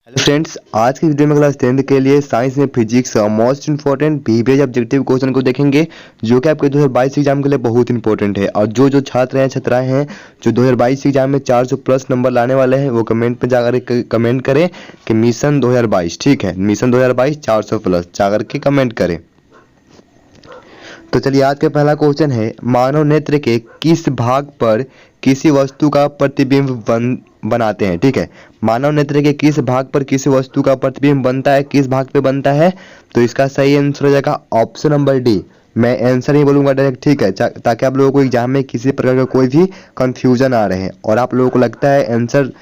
Hello friends, आज की video में क्लास 10th के लिए साइंस में फिजिक्स का मोस्ट इंपॉर्टेंट बीबीएच ऑब्जेक्टिव क्वेश्चन को देखेंगे, जो कि आपके 2022 एग्जाम के लिए बहुत इंपॉर्टेंट है। और जो छात्र हैं छात्राएं हैं जो 2022 एग्जाम में 400 प्लस नंबर लाने वाले हैं, वो कमेंट पे जाकर कमेंट करें कि मिशन 2022, ठीक है, मिशन 2022 400 प्लस जाकर के कमेंट करें। तो चलिए, आज का पहला क्वेश्चन है, मानव नेत्र के किस भाग पर किसी वस्तु का प्रतिबिंब बनाते हैं। ठीक है, मानव नेत्र के किस भाग पर किसी वस्तु का प्रतिबिंब बनता है, किस भाग पे बनता है। तो इसका सही आंसर हो जाएगा ऑप्शन नंबर डी। मैं आंसर नहीं बोलूंगा डायरेक्ट, ठीक है, ताकि आप लोगों को एग्जाम में किसी प्रकार का कोई भी कंफ्यूजन आ रहे हैं और आप लोगों को लगता है आंसर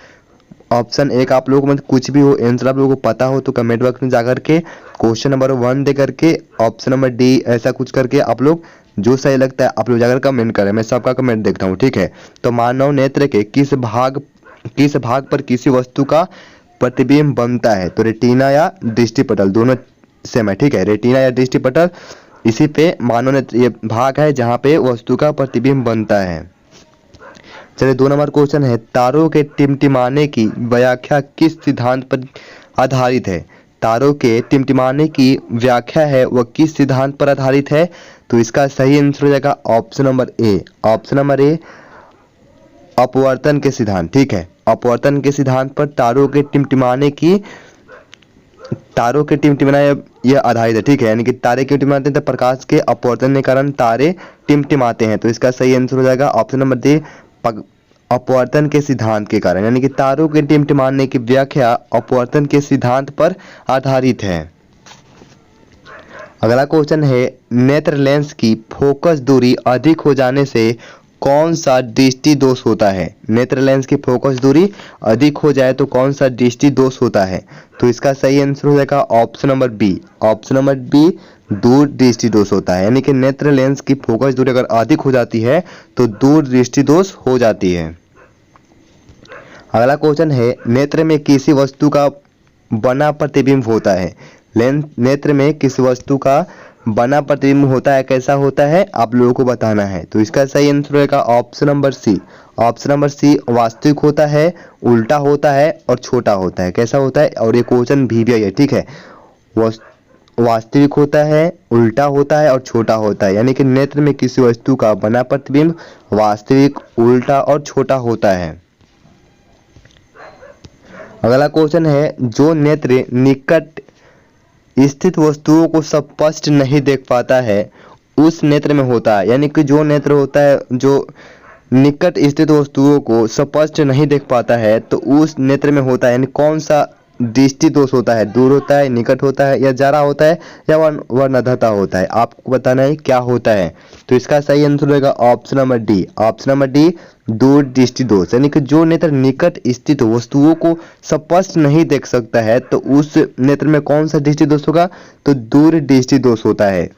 ऑप्शन एक आप लोगों को मतलब कुछ भी हो, आंसर आप लोगों को पता हो, तो कमेंट बॉक्स में जाकर के क्वेश्चन नंबर 1 दे करके ऑप्शन नंबर डी ऐसा कुछ करके आप लोग जो सही लगता है आप लोग जाकर कमेंट करें। मैं सबका कमेंट देखता हूँ, ठीक है। तो मानव नेत्र के किस भाग पर किसी वस्तु का प्रतिबिंब बनता है। तो रेटिना या दृष्टिपटल, दोनों सेम है, ठीक है। रेटिना या दृष्टिपटल, इसी पे मानव नेत्र ये भाग है जहाँ पे वस्तु का प्रतिबिंब बनता है। चलिए, 2 नंबर क्वेश्चन है, तारों के टिमटिमाने की व्याख्या किस सिद्धांत पर आधारित है। तारों के टिमटिमाने की व्याख्या है वह किस सिद्धांत पर आधारित है। तो इसका सही आंसर हो जाएगा option number A. Option number ए, अपवर्तन के सिद्धांत, ठीक है। अपवर्तन के सिद्धांत पर तारों के टिमटिमाना यह आधारित है, ठीक है। यानी कि तारे क्यों टिमटिमाते हैं, तो प्रकाश के अपवर्तन के कारण तारे टिमटिमाते हैं। तो इसका सही आंसर हो जाएगा ऑप्शन नंबर डी, अपवर्तन के सिद्धांत के कारण। यानी कि तारों के टिमटिमाने की व्याख्या अपवर्तन के सिद्धांत पर आधारित है। अगला क्वेश्चन है, नेत्र लेंस की फोकस दूरी अधिक हो जाने से कौन सा दृष्टि दोष होता है। नेत्र लेंस की फोकस दूरी अधिक हो जाए तो कौन सा दृष्टि दोष होता है। तो इसका सही आंसर हो जाएगा option number B. Option number B, दूर दृष्टि दोष होता है। यानी कि नेत्र लेंस की फोकस दूरी अगर अधिक हो जाती है तो दूर दृष्टि दोष हो जाती है। अगला क्वेश्चन है, नेत्र में किसी वस्तु का बना प्रतिबिंब होता है। नेत्र में किसी वस्तु का बना प्रतिबिंब होता है, कैसा होता है आप लोगों को बताना है। तो इसका सही आंसर होगा option number C. Option number C, वास्तविक होता है, उल्टा होता है और छोटा होता है। कैसा होता है, और ये क्वेश्चन भी है, ठीक है। वास्तविक होता है, उल्टा होता है और छोटा होता है। यानी कि नेत्र में किसी वस्तु का बना प्रतिबिंब वास्तविक, उल्टा और छोटा होता है। अगला क्वेश्चन है, जो नेत्र निकट स्थित वस्तुओं को स्पष्ट नहीं देख पाता है उस नेत्र में होता है। यानी कि जो नेत्र होता है जो निकट स्थित वस्तुओं को स्पष्ट नहीं देख पाता है तो उस नेत्र में होता है। यानी कौन सा दृष्टि दोष होता है, दूर होता है, निकट होता है, या जरा होता है, या वर्णधता होता है, आपको बताना है क्या होता है। तो इसका सही आंसर होगा option number D. Option number D, दूर दृष्टि दोष। यानी कि जो नेत्र निकट स्थित वस्तुओं को स्पष्ट नहीं देख सकता है तो उस नेत्र में कौन सा दृष्टि दोष होगा, तो दूर दृष्टि दोष होता है।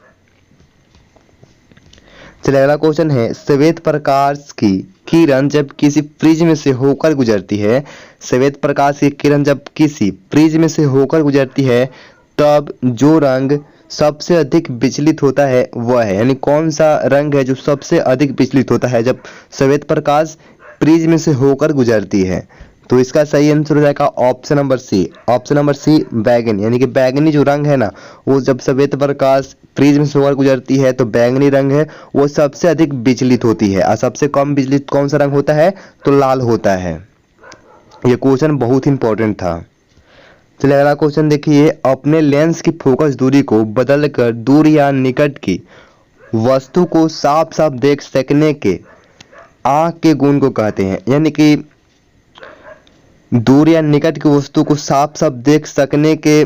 चलिए, अगला क्वेश्चन है, श्वेत प्रकाश की किरण जब किसी प्रिज्म से होकर गुजरती है। श्वेत प्रकाश की किरण जब किसी प्रिज्म से होकर गुजरती है तब जो रंग सबसे अधिक विचलित होता है वह है। यानी कौन सा रंग है जो सबसे अधिक विचलित होता है जब श्वेत प्रकाश प्रिज्म से होकर गुजरती है। तो इसका सही आंसर हो जाएगा option number C. Option number C, बैगनी। यानी कि बैगनी जो रंग है ना, वो जब श्वेत प्रकाश प्रिज्म से होकर गुजरती है तो बैगनी रंग है वो सबसे अधिक विचलित होती है। और सबसे कम विचलित कौन सा रंग होता है, तो लाल होता है। ये क्वेश्चन बहुत इंपॉर्टेंट था। चलिए, अगला क्वेश्चन देखिए, अपने लेंस की फोकस दूरी को बदलकर दूर या निकट की वस्तु को साफ साफ देख सकने के आंख के गुण को कहते हैं। यानी कि दूर या निकट की वस्तु को साफ साफ देख सकने के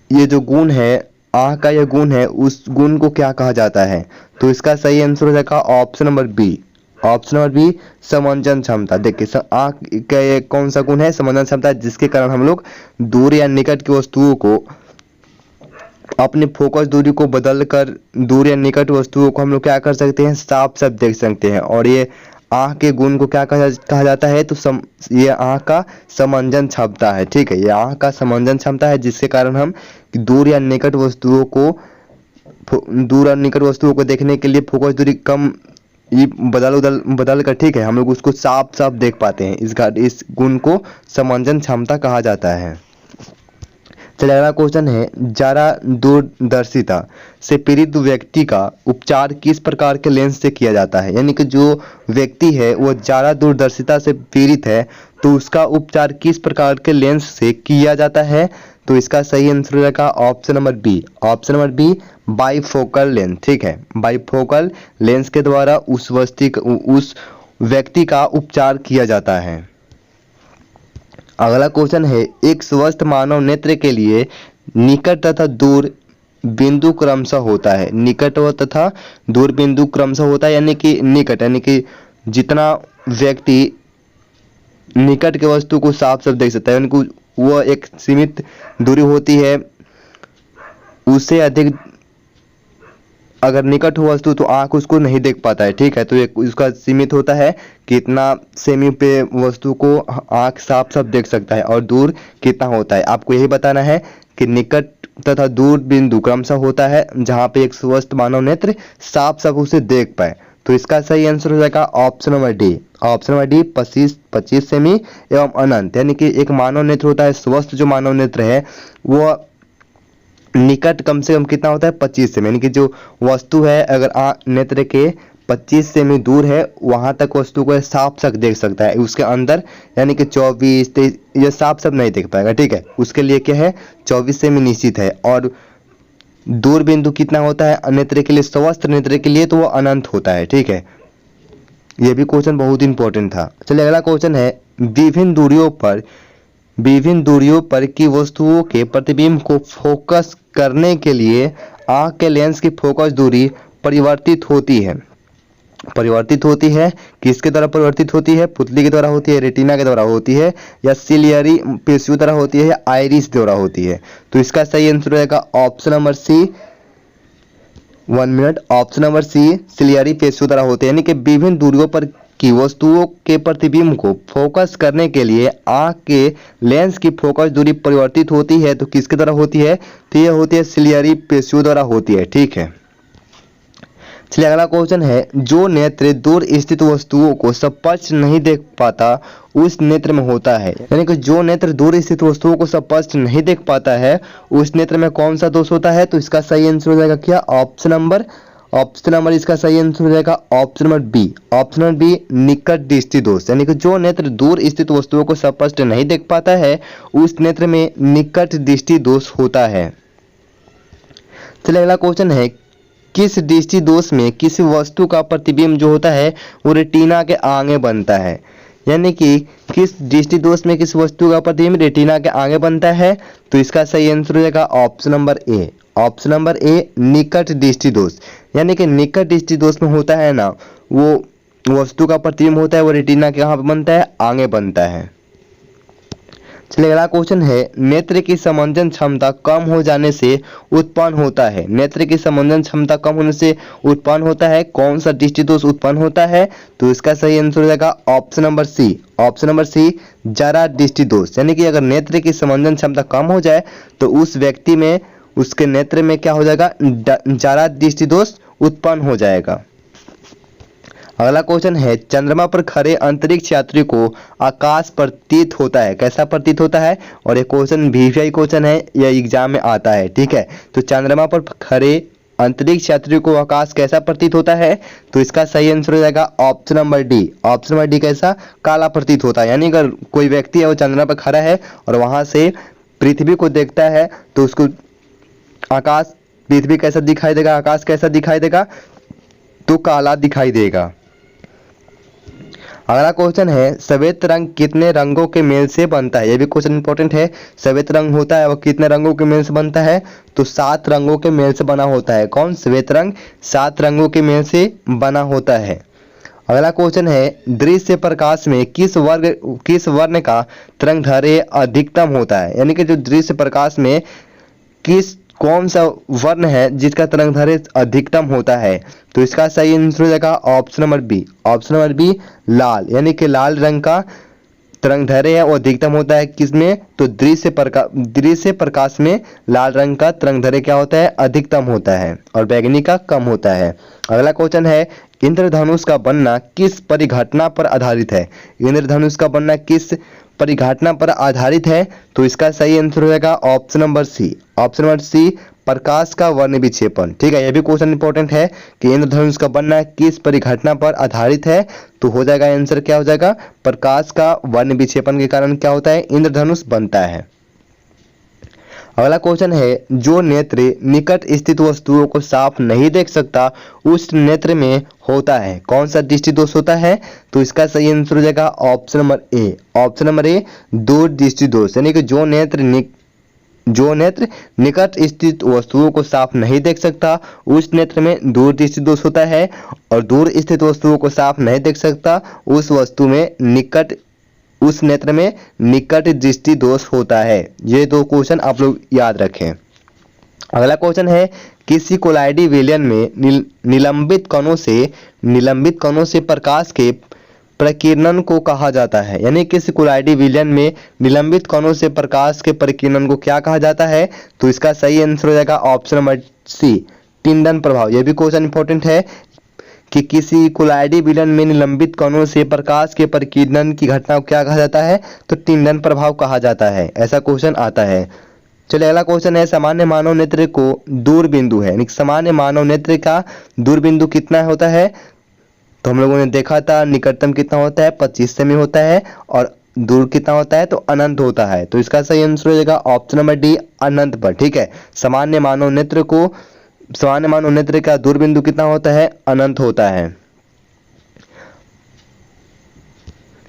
ये जो गुण है, आंख का यह गुण है, उस गुण को क्या कहा जाता है। तो इसका सही आंसर हो जाएगा option number B. Option number B, समंजन क्षमता। देखिए, आंख का ये कौन सा गुण है, समंजन क्षमता, जिसके कारण हम लोग दूर या निकट की वस्तुओं को अपनी फोकस दूरी को बदलकर दूर या निकट वस्तुओं को हम लोग क्या कर सकते हैं, साफ साफ देख सकते हैं। और ये आंख के गुण को क्या कहा जाता है, तो ये आंख का समंजन क्षमता है, ठीक है। ये आंख का समंजन क्षमता है जिसके कारण हम दूर या निकट वस्तुओं को देखने के लिए फोकस दूरी कम ये बदल कर, ठीक है, हम लोग उसको साफ साफ देख पाते हैं। इस गुण को समंजन क्षमता कहा जाता है। चलिए अगला क्वेश्चन है, ज्यादा दूरदर्शिता से पीड़ित व्यक्ति का उपचार किस प्रकार के लेंस से किया जाता है? यानी कि जो व्यक्ति है वो ज्यादा दूरदर्शिता से पीड़ित है तो उसका उपचार किस प्रकार के लेंस से किया जाता है? तो इसका सही आंसर हो जाएगा option number B. Option number B, bifocal lens. ठीक है, बाइफोकल लेंस के द्वारा उस व्यक्ति का उपचार किया जाता है। अगला क्वेश्चन है, एक स्वस्थ मानव नेत्र के लिए निकट तथा दूर बिंदु क्रमशः होता है। निकट तथा दूर बिंदु क्रमशः होता है, यानी कि निकट यानी कि जितना व्यक्ति निकट के वस्तु को साफ साफ देख सकता है, उनको वो एक सीमित दूरी होती है, उससे अधिक अगर निकट हो वस्तु तो आंख उसको नहीं देख पाता है। ठीक है, तो एक उसका सीमित होता है कितना सेमी पे वस्तु को आंख साफ साफ देख सकता है और दूर कितना होता है। आपको यही बताना है कि निकट तथा दूर बिंदु क्रमशः होता है जहां पे एक स्वस्थ मानव नेत्र साफ साफ उसे देख पाए। तो इसका सही आंसर हो जाएगा option number D. Option number D 25 semi एवं अनंत, यानी कि एक मानव नेत्र होता है, स्वस्थ जो मानव नेत्र है वो निकट कम से कम कितना होता है 25 सेमी, यानी कि जो वस्तु है अगर नेत्र के 25 सेमी दूर है वहां तक वस्तु को साफ साफ देख सकता है। उसके अंदर यानी कि 24 23 ये साफ साफ नहीं देख पाएगा। ठीक है, उसके लिए क्या है 24 सेमी निश्चित है। और दूर बिंदु कितना होता है नेत्र के लिए, स्वस्थ नेत्र के लिए तो वो अनंत होता है। ठीक है, ये भी क्वेश्चन बहुत इंपॉर्टेंट था। चलिए अगला क्वेश्चन है, विभिन्न दूरियों पर की वस्तुओं के प्रतिबिंब को फोकस करने के लिए आंख के लेंस की फोकस दूरी परिवर्तित होती है। किसके द्वारा परिवर्तित होती है? पुतली के द्वारा होती है, रेटिना के द्वारा होती है, या सिलियरी पेशियों द्वारा होती है, या आइरिस द्वारा होती है? तो इसका सही आंसर रहेगा option number C. 1 minute. Option number C, ciliary पेशियों द्वारा होते हैं, यानी कि विभिन्न दूरियों पर की वस्तुओं के प्रतिबिंब को फोकस करने के लिए आंख के लेंस की फोकस दूरी परिवर्तित होती है। तो किसके द्वारा होती है? तो यह होती है सिलियरी पेशियों द्वारा होती है। ठीक है, चलिए अगला क्वेश्चन है, जो नेत्र दूर स्थित वस्तुओं को स्पष्ट नहीं देख पाता उस नेत्र में होता है। यानी कि जो नेत्र दूर स्थित वस्तुओं को स्पष्ट नहीं देख पाता है उस नेत्र में कौन सा दोष होता है? तो इसका सही आंसर हो जाएगा क्या? ऑप्शन नंबर इसका सही आंसर हो जाएगा option number B. Option number B, निकट दृष्टि दोष। यानी कि जो नेत्र दूर स्थित वस्तुओं को स्पष्ट नहीं देख पाता है उस नेत्र में निकट दृष्टि दोष होता है। चलिए अगला क्वेश्चन है, किस दृष्टि दोष में किसी वस्तु का प्रतिबिंब जो होता है वो रेटिना के आगे बनता है? यानी कि किस दृष्टि दोष में किस वस्तु का प्रतिबिंब रेटिना के आगे बनता है? तो इसका सही आंसर हो जाएगा option number A. Option number ए, निकट दृष्टि दोष। यानी कि निकट दृष्टि दोष में होता है ना, वो वस्तु का प्रतिबिंब होता है वो रेटिना के कहाँ पे बनता है? आगे बनता है। चलिए अगला क्वेश्चन है, नेत्र की समंजन क्षमता कम हो जाने से उत्पन्न होता है। नेत्र की समंजन क्षमता कम होने से उत्पन्न होता है, कौन सा दृष्टि दोष उत्पन्न होता है? तो इसका सही आंसर हो जाएगा option number C. Option number C, जरा दृष्टि दोष। यानी कि अगर नेत्र की समंजन क्षमता कम हो जाए तो उस व्यक्ति में उसके नेत्र में क्या हो जाएगा? जरा दृष्टि दोष उत्पन्न हो जाएगा। अगला क्वेश्चन है, चंद्रमा पर खड़े अंतरिक्ष यात्री को आकाश प्रतीत होता है। कैसा प्रतीत होता है? और ये क्वेश्चन वीवीआई क्वेश्चन है, यह एग्जाम में आता है। ठीक है, तो चंद्रमा पर खड़े अंतरिक्ष यात्री को आकाश कैसा प्रतीत होता है? तो इसका सही आंसर हो जाएगा option number D. Option number D, कैसा? काला प्रतीत होता है। यानी अगर कोई व्यक्ति है वो चंद्रमा पर खड़ा है और वहां से पृथ्वी को देखता है तो उसको आकाश, पृथ्वी कैसा दिखाई देगा, आकाश कैसा दिखाई देगा? तो काला दिखाई देगा। अगला क्वेश्चन है, श्वेत रंग कितने रंगों के मेल से बनता है? यह भी क्वेश्चन इंपॉर्टेंट है। श्वेत रंग होता है वो कितने रंगों के मेल से बनता है? तो 7 रंगों के मेल से बना होता है। कौन? श्वेत रंग 7 रंगों के मेल से बना होता है। अगला क्वेश्चन है, दृश्य प्रकाश में किस वर्ण का तरंगदैर्घ्य अधिकतम होता है? यानी कि जो दृश्य प्रकाश में कौन सा वर्ण है जिसका तरंगदैर्घ्य अधिकतम होता है? तो इसका सही आंसर हो जाएगा option number B. Option number B, लाल। यानी कि लाल रंग का तरंगदैर्घ्य है वो अधिकतम होता है किसमें? तो दृश्य प्रकाश में लाल रंग का तरंगदैर्घ्य क्या होता है? अधिकतम होता है और बैंगनी का कम होता है। अगला क्वेश्चन है, इंद्रधनुष का बनना किस परिघटना पर आधारित है? इंद्रधनुष का बनना किस परिघटना पर आधारित है? तो इसका सही आंसर हो जाएगा option number C. Option number C, प्रकाश का वर्ण विक्षेपण। ठीक है, यह भी क्वेश्चन इंपॉर्टेंट है कि इंद्रधनुष का बनना किस परिघटना पर आधारित है। तो हो जाएगा आंसर क्या हो जाएगा, प्रकाश का वर्ण विक्षेपण के कारण क्या होता है, इंद्रधनुष बनता है। अगला क्वेश्चन है, जो नेत्र निकट स्थित वस्तुओं को साफ नहीं देख सकता उस नेत्र में होता है, कौन सा दृष्टि दोष होता है? तो इसका सही आंसर हो जाएगा option number A. Option number ए, दूर दृष्टि दोष। यानी कि जो नेत्र निकट स्थित वस्तुओं को साफ नहीं देख सकता उस नेत्र में दूर दृष्टि दोष होता है, और दूर स्थित वस्तुओं को साफ नहीं देख सकता उस नेत्र में निकट दृष्टि दोष होता है। ये दो क्वेश्चन आप लोग याद रखें। अगला क्वेश्चन है, किसी कोलाइडी विलयन में निलंबित कणों से प्रकाश के प्रकीर्णन को कहा जाता है। यानी किसी कोलाइडी विलयन में निलंबित कणों से प्रकाश के प्रकीर्णन को क्या कहा जाता है? तो इसका सही आंसर हो जाएगा ऑप्शन नंबर सी, टिंडन प्रभाव। यह भी क्वेश्चन इंपॉर्टेंट है कि किसी कोलाइडी विलयन में निलंबित कणों से प्रकाश के प्रकीर्णन की घटना को क्या कहा जाता है? तो टिंडन प्रभाव कहा जाता है। ऐसा क्वेश्चन आता है। चलिए अगला क्वेश्चन है, सामान्य मानव नेत्र को दूरबिंदु है, यानी सामान्य मानव नेत्र का दूरबिंदु कितना होता है? तो हम लोगों ने देखा था निकटतम कितना होता है, 25 सेमी होता है, और दूर कितना होता है? तो अनंत होता है। तो इसका सही आंसर हो जाएगा ऑप्शन नंबर डी, अनंत पर। ठीक है, सामान्य मानव नेत्र का दूरबिंदु कितना होता है? अनंत होता है।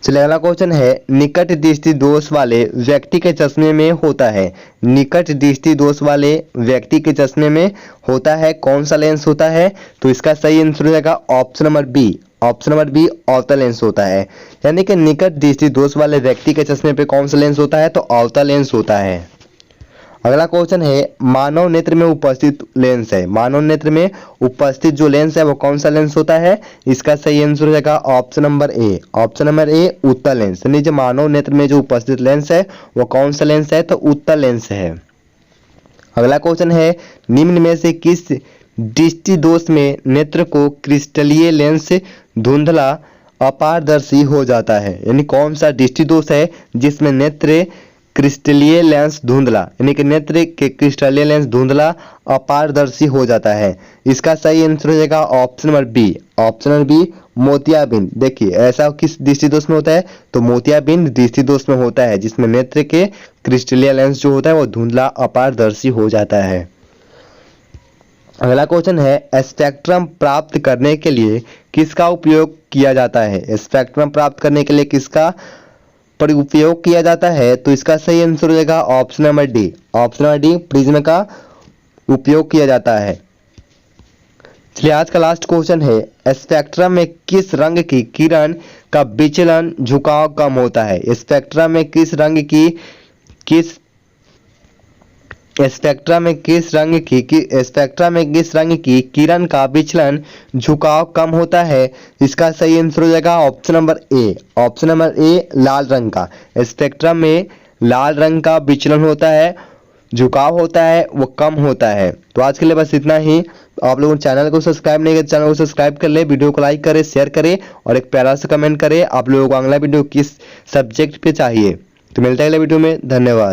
चलिए अगला क्वेश्चन है, निकट दृष्टि दोष वाले व्यक्ति के चश्मे में होता है। निकट दृष्टि दोष वाले व्यक्ति के चश्मे में होता है, कौन सा लेंस होता है? तो इसका सही आंसर हो जाएगा option number B. Option number B, अवतल लेंस होता है। यानी कि निकट दृष्टि दोष वाले व्यक्ति के चश्मे पे कौन सा लेंस होता है? तो अवतल लेंस होता है। अगला क्वेश्चन है, मानव नेत्र में उपस्थित लेंस है। मानव नेत्र में उपस्थित जो लेंस है वो कौन सा लेंस होता है? इसका सही आंसर हो जाएगा option number A. Option number ए, उत्तल लेंस। यानी जो मानव नेत्र में जो उपस्थित लेंस है वो कौन सा लेंस है? तो उत्तल लेंस है। अगला क्वेश्चन है, निम्न में से किस दृष्टि दोष में नेत्र को क्रिस्टलीय लेंस धुंधला अपारदर्शी हो जाता है? यानी कौन सा दृष्टि दोष है जिसमें नेत्र क्रिस्टलीय लेंस धुंधला, यानी कि नेत्र के क्रिस्टलीय लेंस धुंधला अपारदर्शी हो जाता है? इसका सही आंसर हो जाएगा option number B. Option number B, मोतियाबिंद। देखिए ऐसा किस दृष्टि दोष में होता है? तो मोतियाबिंद दृष्टि दोष में होता है, जिसमें नेत्र के क्रिस्टलीय लेंस जो होता है वो धुंधला अपारदर्शी हो जाता है। अगला क्वेश्चन है, स्पेक्ट्रम प्राप्त करने के लिए किसका उपयोग किया जाता है? स्पेक्ट्रम प्राप्त करने के लिए किसका उपयोग किया जाता है? तो इसका सही आंसर हो जाएगा option number D. Option number D, prism का उपयोग किया जाता है। चलिए आज का लास्ट क्वेश्चन है, स्पेक्ट्रम में किस रंग की किरण का विचलन झुकाव कम होता है? स्पेक्ट्रम में किस रंग की किरण का विचलन झुकाव कम होता है? इसका सही आंसर हो जाएगा option number A. Option number A, लाल रंग का। स्पेक्ट्रम में लाल रंग का विचलन होता है, झुकाव होता है, वो कम होता है। तो आज के लिए बस इतना ही। आप लोगों चैनल को सब्सक्राइब नहीं किया, चैनल को सब्सक्राइब कर ले, वीडियो को लाइक करें, शेयर करें और एक प्यारा सा कमेंट करें आप लोगों को अगला वीडियो किस सब्जेक्ट पे चाहिए। तो मिलता है अगले वीडियो में, धन्यवाद।